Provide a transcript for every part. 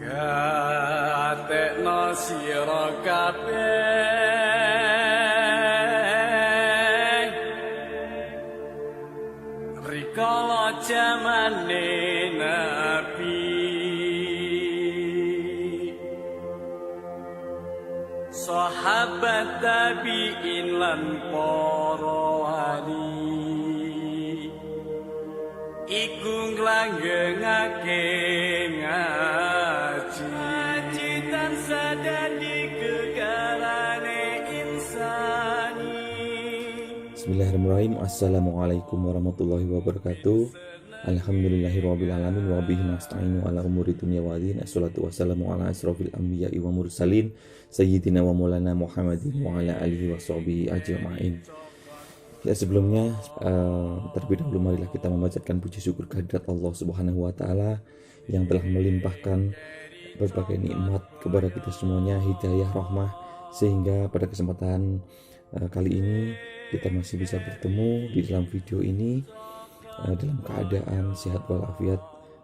Gatekno sira kabeh rikala jamane Nabi sahabat tabi'in lan para wali iku nglanggengake ngaji tansah dadi kegarane insani. Bismillahirrahmanirrahim. Assalamualaikum warahmatullahi wabarakatuh. Alhamdulillahirabbil alamin wa bihi nasta'inu ala umuri dunya waddin. Assalatu wassalamu ala asrofil anbiya'i wa mursalin sayyidina wa maulana Muhammadin wa ala alihi wa sahbihi ajma'in. Ya, sebelumnya terlebih dahulu marilah kita memanjatkan puji syukur kehadirat Allah Subhanahu wa taala yang telah melimpahkan berbagai nikmat kepada kita semuanya, hidayah, rahmah, sehingga pada kesempatan kali ini kita masih bisa bertemu di dalam video ini dalam keadaan sehat walafiat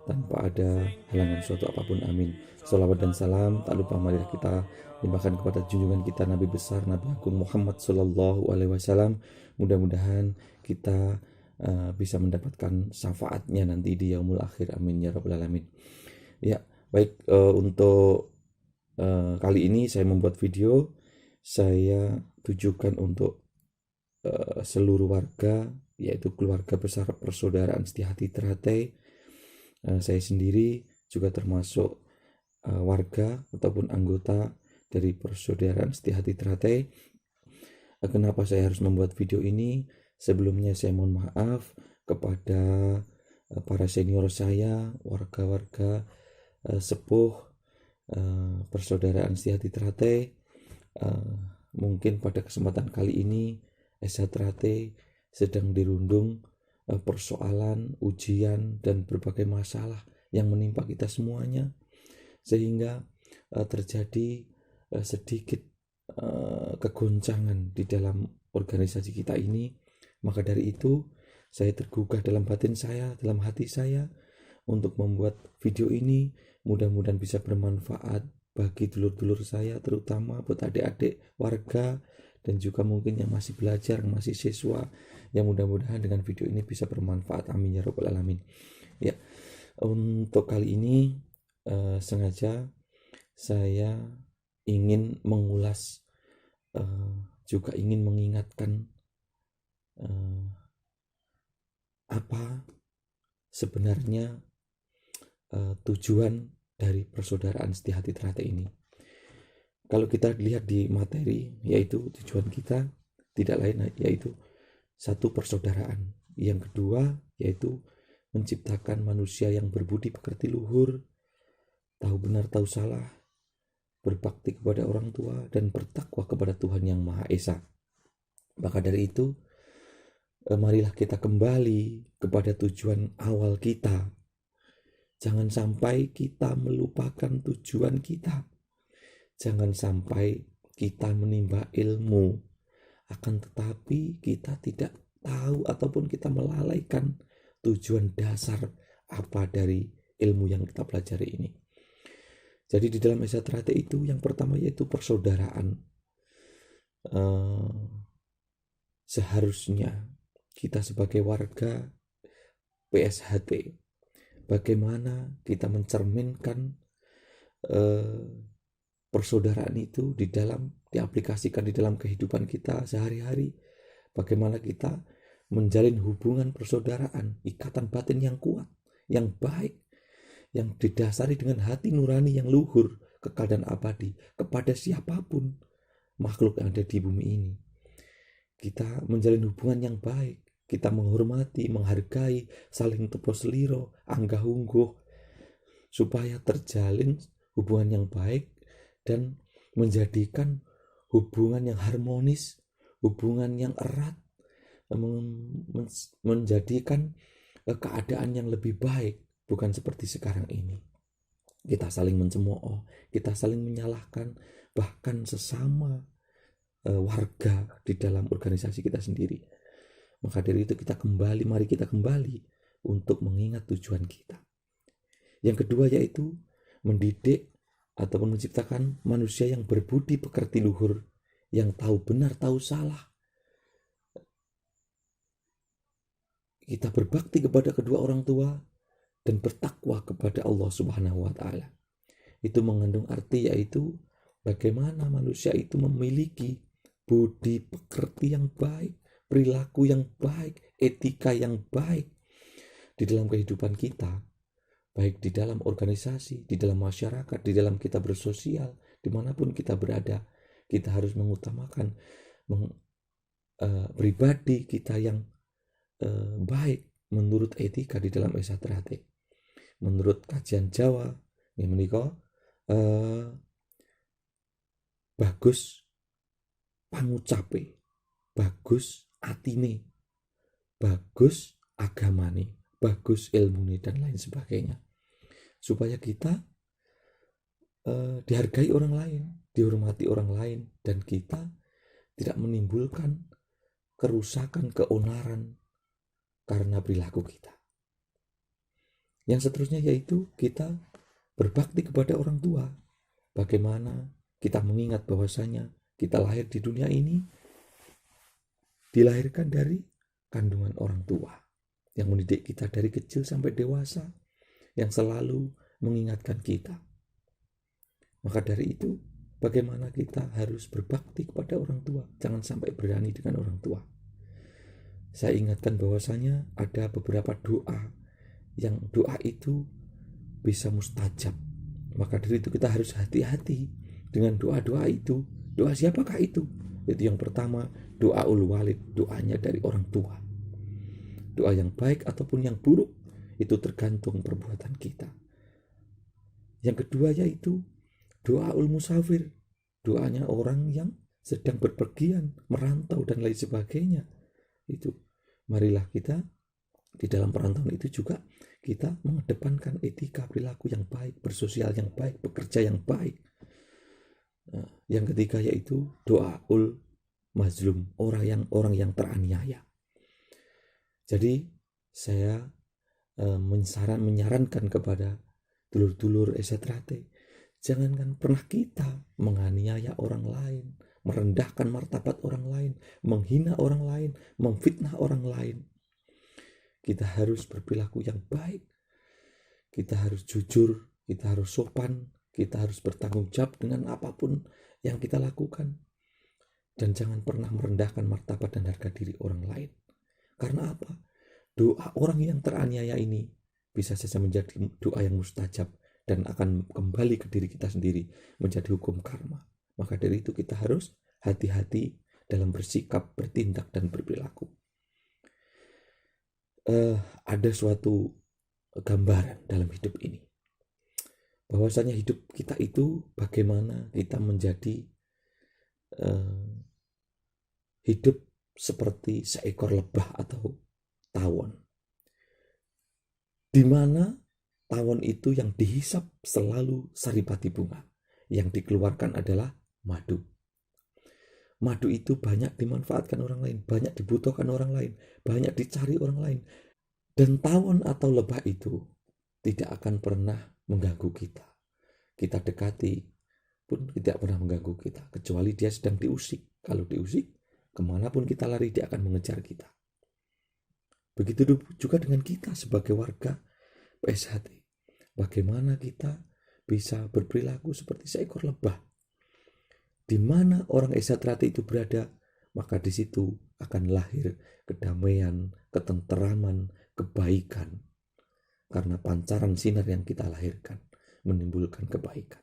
tanpa ada halangan suatu apapun. Amin. Salawat dan salam tak lupa marilah kita limpahkan kepada junjungan kita Nabi besar Nabi Agung Muhammad Sallallahu Alaihi Wasallam. Mudah-mudahan kita bisa mendapatkan syafaatnya nanti di yaumul akhir. Amin ya rabbal alamin. Ya, baik, untuk kali ini saya membuat video, saya tujukan untuk seluruh warga, yaitu keluarga besar persaudaraan Setiahati Teratai. Saya sendiri juga termasuk warga ataupun anggota dari persaudaraan Setiahati Teratai. Kenapa saya harus membuat video ini? Sebelumnya saya mohon maaf kepada para senior saya, warga-warga sepuh persaudaraan Setiahati Teratai. Mungkin pada kesempatan kali ini SH Teratai sedang dirundung persoalan, ujian, dan berbagai masalah yang menimpa kita semuanya, sehingga terjadi sedikit kegoncangan di dalam organisasi kita ini. Maka dari itu saya tergugah dalam batin saya, dalam hati saya, untuk membuat video ini. Mudah-mudahan bisa bermanfaat bagi dulur-dulur saya, terutama buat adik-adik warga dan juga mungkin yang masih belajar, yang masih siswa, yang mudah-mudahan dengan video ini bisa bermanfaat. Amin ya rabbal alamin. Ya, untuk kali ini sengaja saya ingin mengulas, juga ingin mengingatkan apa sebenarnya tujuan dari persaudaraan Setiahati Teratai ini. Kalau kita lihat di materi, yaitu tujuan kita tidak lain yaitu satu, persaudaraan. Yang kedua yaitu menciptakan manusia yang berbudi pekerti luhur, tahu benar tahu salah, berbakti kepada orang tua, dan bertakwa kepada Tuhan Yang Maha Esa. Maka dari itu, marilah kita kembali kepada tujuan awal kita. Jangan sampai kita melupakan tujuan kita. Jangan sampai kita menimba ilmu, akan tetapi kita tidak tahu ataupun kita melalaikan tujuan dasar apa dari ilmu yang kita pelajari ini. Jadi di dalam SH Teratai itu yang pertama yaitu persaudaraan. Seharusnya kita sebagai warga PSHT, bagaimana kita mencerminkan persaudaraan itu diaplikasikan di dalam kehidupan kita sehari-hari. Bagaimana kita menjalin hubungan persaudaraan, ikatan batin yang kuat, yang baik, yang didasari dengan hati nurani yang luhur, kekal dan abadi kepada siapapun makhluk yang ada di bumi ini. Kita menjalin hubungan yang baik, kita menghormati, menghargai, saling tepos seliro, anggah ungguh, supaya terjalin hubungan yang baik dan menjadikan hubungan yang harmonis, hubungan yang erat, menjadikan keadaan yang lebih baik, bukan seperti sekarang ini. Kita saling mencemooh, kita saling menyalahkan, bahkan sesama warga di dalam organisasi kita sendiri. Maka dari itu mari kita kembali untuk mengingat tujuan kita. Yang kedua yaitu mendidik ataupun menciptakan manusia yang berbudi pekerti luhur, yang tahu benar, tahu salah. Kita berbakti kepada kedua orang tua dan bertakwa kepada Allah Subhanahu wa Ta'ala. Itu mengandung arti yaitu bagaimana manusia itu memiliki budi pekerti yang baik, perilaku yang baik, etika yang baik di dalam kehidupan kita, baik di dalam organisasi, di dalam masyarakat, di dalam kita bersosial, dimanapun kita berada. Kita harus mengutamakan pribadi kita yang baik menurut etika di dalam esatrate. Menurut kajian Jawa, ini menika bagus pangucape, bagus atine, bagus agamane, bagus ilmune, dan lain sebagainya. Supaya kita dihargai orang lain, dihormati orang lain, dan kita tidak menimbulkan kerusakan, keonaran karena perilaku kita. Yang seterusnya yaitu kita berbakti kepada orang tua. Bagaimana kita mengingat bahwasanya kita lahir di dunia ini dilahirkan dari kandungan orang tua yang mendidik kita dari kecil sampai dewasa, yang selalu mengingatkan kita. Maka dari itu, bagaimana kita harus berbakti kepada orang tua, jangan sampai berani dengan orang tua. Saya ingatkan bahwasanya ada beberapa doa yang doa itu bisa mustajab. Maka dari itu kita harus hati-hati dengan doa-doa itu. Doa siapakah itu? Itu yang pertama, doa ul walid, doanya dari orang tua. Doa yang baik ataupun yang buruk itu tergantung perbuatan kita. Yang kedua yaitu doa ul musafir, doanya orang yang sedang berpergian, merantau dan lain sebagainya. Itu marilah kita di dalam perantauan itu juga kita mengedepankan etika, perilaku yang baik, bersosial yang baik, bekerja yang baik. Nah, yang ketiga yaitu doa ul mazlum, orang yang teraniaya. Jadi saya menyarankan kepada dulur-dulur esatrate, jangankan pernah kita menganiaya orang lain, merendahkan martabat orang lain, menghina orang lain, memfitnah orang lain. Kita harus berperilaku yang baik, kita harus jujur, kita harus sopan, kita harus bertanggung jawab dengan apapun yang kita lakukan. Dan jangan pernah merendahkan martabat dan harga diri orang lain. Karena apa? Doa orang yang teraniaya ini bisa saja menjadi doa yang mustajab dan akan kembali ke diri kita sendiri menjadi hukum karma. Maka dari itu kita harus hati-hati dalam bersikap, bertindak, dan berperilaku. Ada suatu gambaran dalam hidup ini bahwasanya hidup kita itu bagaimana kita menjadi hidup seperti seekor lebah atau tawon, di mana tawon itu yang dihisap selalu saripati bunga, yang dikeluarkan adalah madu. Madu itu banyak dimanfaatkan orang lain, banyak dibutuhkan orang lain, banyak dicari orang lain. Dan tawon atau lebah itu tidak akan pernah mengganggu kita. Kita dekati pun tidak pernah mengganggu kita, kecuali dia sedang diusik. Kalau diusik, kemanapun kita lari, dia akan mengejar kita. Begitu juga dengan kita sebagai warga PSHT. Bagaimana kita bisa berperilaku seperti seekor lebah. Di mana orang esatrate itu berada, maka di situ akan lahir kedamaian, ketenteraman, kebaikan. Karena pancaran sinar yang kita lahirkan menimbulkan kebaikan.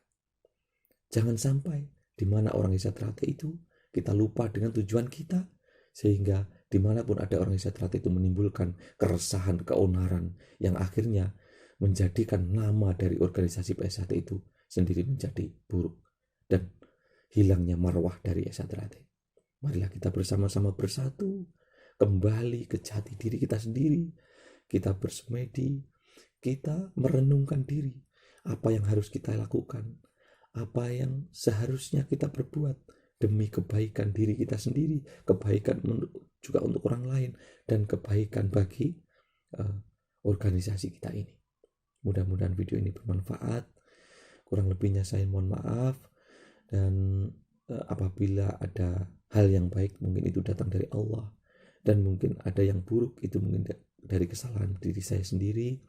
Jangan sampai di mana orang esatrate itu kita lupa dengan tujuan kita, sehingga dimanapun ada orang esatrate itu menimbulkan keresahan, keonaran yang akhirnya menjadikan nama dari organisasi PSHT itu sendiri menjadi buruk dan hilangnya marwah dari esatrate. Marilah kita bersama-sama bersatu, kembali ke jati diri kita sendiri. Kita bersemedi, kita merenungkan diri, apa yang harus kita lakukan, apa yang seharusnya kita perbuat demi kebaikan diri kita sendiri, kebaikan juga untuk orang lain, dan kebaikan bagi organisasi kita ini. Mudah-mudahan video ini bermanfaat. Kurang lebihnya saya mohon maaf, dan apabila ada hal yang baik mungkin itu datang dari Allah, dan mungkin ada yang buruk itu mungkin dari kesalahan diri saya sendiri.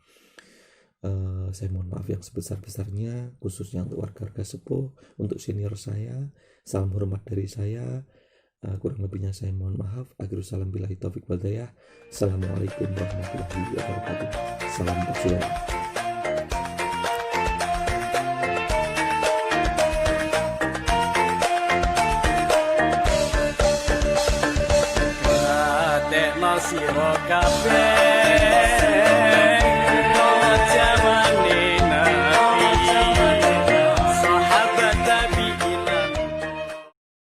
Saya mohon maaf yang sebesar-besarnya, khususnya untuk warga sepuh, untuk senior saya. Salam hormat dari saya. Kurang lebihnya saya mohon maaf. Akhirul salam billahi taufik wal hidayah. Assalamualaikum warahmatullahi wabarakatuh. Salam berjuang. Tekno siro kabeh